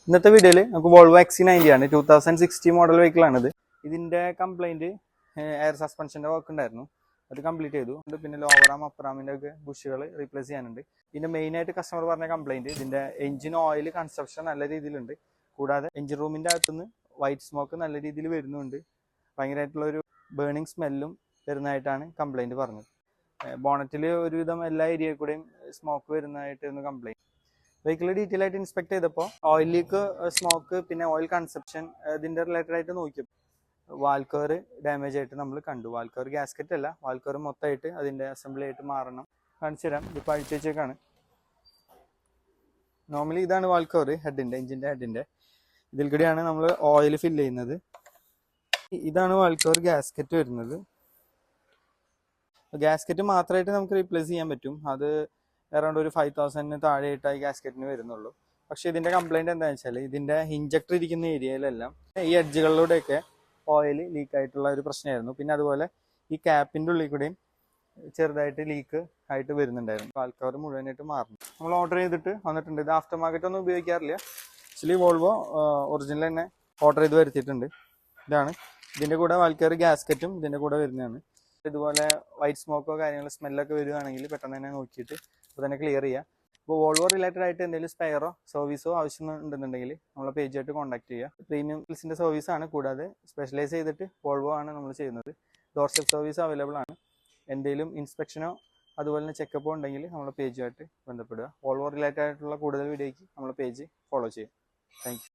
ഇന്നത്തെ വീഡിയോയിൽ നമുക്ക് വോൾവോ XC90 ആണ് 2060 മോഡൽ വെഹിക്കിൾ ആണിത്. ഇതിന്റെ കംപ്ലൈന്റ് എയർ സസ്പെൻഷന്റെ വർക്ക് ഉണ്ടായിരുന്നു, അത് കംപ്ലീറ്റ് ചെയ്തു. പിന്നെ ലോവർ ആം അപ്പർ ആമിന്റെ ഒക്കെ ബുഷുകൾ റീപ്ലേസ് ചെയ്യാനുണ്ട്. ഇതിന്റെ മെയിൻ ആയിട്ട് കസ്റ്റമർ പറഞ്ഞ കംപ്ലൈന്റ് ഇതിന്റെ എഞ്ചിൻ ഓയിൽ കൺസ്ട്രക്ഷൻ നല്ല രീതിയിലുണ്ട്. കൂടാതെ എഞ്ചിൻ റൂമിന്റെ അകത്തുനിന്ന് വൈറ്റ് സ്മോക്ക് നല്ല രീതിയിൽ വരുന്നുണ്ട്. ഭയങ്കരമായിട്ടുള്ള ഒരു ബേണിംഗ് സ്മെല്ലും വരുന്നതായിട്ടാണ് കംപ്ലൈന്റ് പറഞ്ഞത്. ബോണറ്റിൽ ഒരുവിധം എല്ലാ ഏരിയയിൽ കൂടെയും സ്മോക്ക് വരുന്നതായിട്ടായിരുന്നു കംപ്ലൈന്റ്. വെഹിക്കിൾ ഡീറ്റെയിൽ ആയിട്ട് ഇൻസ്പെക്ട് ചെയ്തപ്പോൾ ഓയിൽ ലീക്ക്, സ്മോക്ക്, പിന്നെ ഓയിൽ കൺസപ്ഷൻ ഇതിന്റെ റിലേറ്റഡ് ആയിട്ട് നോക്കി വാൽക്കവർ ഡാമേജ് ആയിട്ട് നമ്മൾ കണ്ടു. വാൽക്കവർ ഗ്യാസ്കറ്റ് അല്ല, വാൽക്കവർ മൊത്തമായിട്ട് അതിന്റെ അസംബ്ലി ആയിട്ട് മാറണം. കാണിച്ചു തരാം. ഇത് അഴിച്ചു വെച്ചേക്കാണ്. നോർമലി ഇതാണ് വാൽക്കവർ ഹെഡിന്റെ, എഞ്ചിന്റെ ഹെഡിന്റെ. ഇതിൽ കൂടിയാണ് നമ്മൾ ഓയിൽ ഫില്ല് ചെയ്യുന്നത്. ഇതാണ് വാൽക്കവർ ഗ്യാസ്കറ്റ് വരുന്നത്. ഗ്യാസ്കറ്റ് മാത്രമായിട്ട് നമുക്ക് റീപ്ലേസ് ചെയ്യാൻ പറ്റും. അത് അറൗണ്ട് ഒരു 5000 താഴെയായിട്ടായി ഗ്യാസ്കറ്റിന് വരുന്നുള്ളൂ. പക്ഷെ ഇതിന്റെ കംപ്ലൈന്റ് എന്താണെന്ന് വെച്ചാൽ ഇതിന്റെ ഇഞ്ചക്ടർ ഇരിക്കുന്ന ഏരിയയിലെല്ലാം ഈ എഡ്ജുകളിലൂടെയൊക്കെ ഓയിൽ ലീക്ക് ആയിട്ടുള്ള ഒരു പ്രശ്നമായിരുന്നു. പിന്നെ അതുപോലെ ഈ ക്യാപ്പിന്റെ ഉള്ളിൽ കൂടെയും ചെറുതായിട്ട് ലീക്ക് ആയിട്ട് വരുന്നുണ്ടായിരുന്നു. വാൽക്കവർ മുഴുവനായിട്ട് മാറുന്നു. നമ്മൾ ഓർഡർ ചെയ്തിട്ട് വന്നിട്ടുണ്ട്. ഇത് ആഫ്റ്റർ മാർക്കറ്റ് ഒന്നും ഉപയോഗിക്കാറില്ല. ആക്ച്വലി വോൾവോ ഒറിജിനൽ തന്നെ ഓർഡർ ചെയ്ത് വരുത്തിയിട്ടുണ്ട്. ഇതാണ് ഇതിന്റെ കൂടെ വാൽക്കവർ ഗ്യാസ്കറ്റും ഇതിന്റെ കൂടെ വരുന്നതാണ്. ഇതുപോലെ വൈറ്റ് സ്മോക്കോ കാര്യങ്ങൾ സ്മെല്ലൊക്കെ വരുവാണെങ്കിൽ പെട്ടെന്ന് തന്നെ നോക്കിയിട്ട് അപ്പോൾ തന്നെ ക്ലിയർ ചെയ്യുക. ഇപ്പോൾ വോൾവോ റിലേറ്റഡ് ആയിട്ട് എന്തെങ്കിലും സ്പെയറോ സർവീസോ ആവശ്യം ഉണ്ടെന്നുണ്ടെങ്കിൽ നമ്മളെ പേജായിട്ട് കോൺടാക്ട് ചെയ്യുക. പ്രീമിയം ഹിൽസിൻ്റെ സർവീസാണ്. കൂടാതെ സ്പെഷ്യലൈസ് ചെയ്തിട്ട് വോൾവോ ആണ് നമ്മൾ ചെയ്യുന്നത്. ഡോർ സ്റ്റെപ്പ് സർവീസ് അവൈലബിൾ ആണ്. എന്തെങ്കിലും ഇൻസ്പെക്ഷനോ അതുപോലെ തന്നെ ചെക്കപ്പോ ഉണ്ടെങ്കിൽ നമ്മളെ പേജുമായിട്ട് ബന്ധപ്പെടുക. വോൾവോ റിലേറ്റഡ് ആയിട്ടുള്ള കൂടുതൽ വീഡിയോയ്ക്ക് നമ്മളെ പേജ് ഫോളോ ചെയ്യുക. Thank you.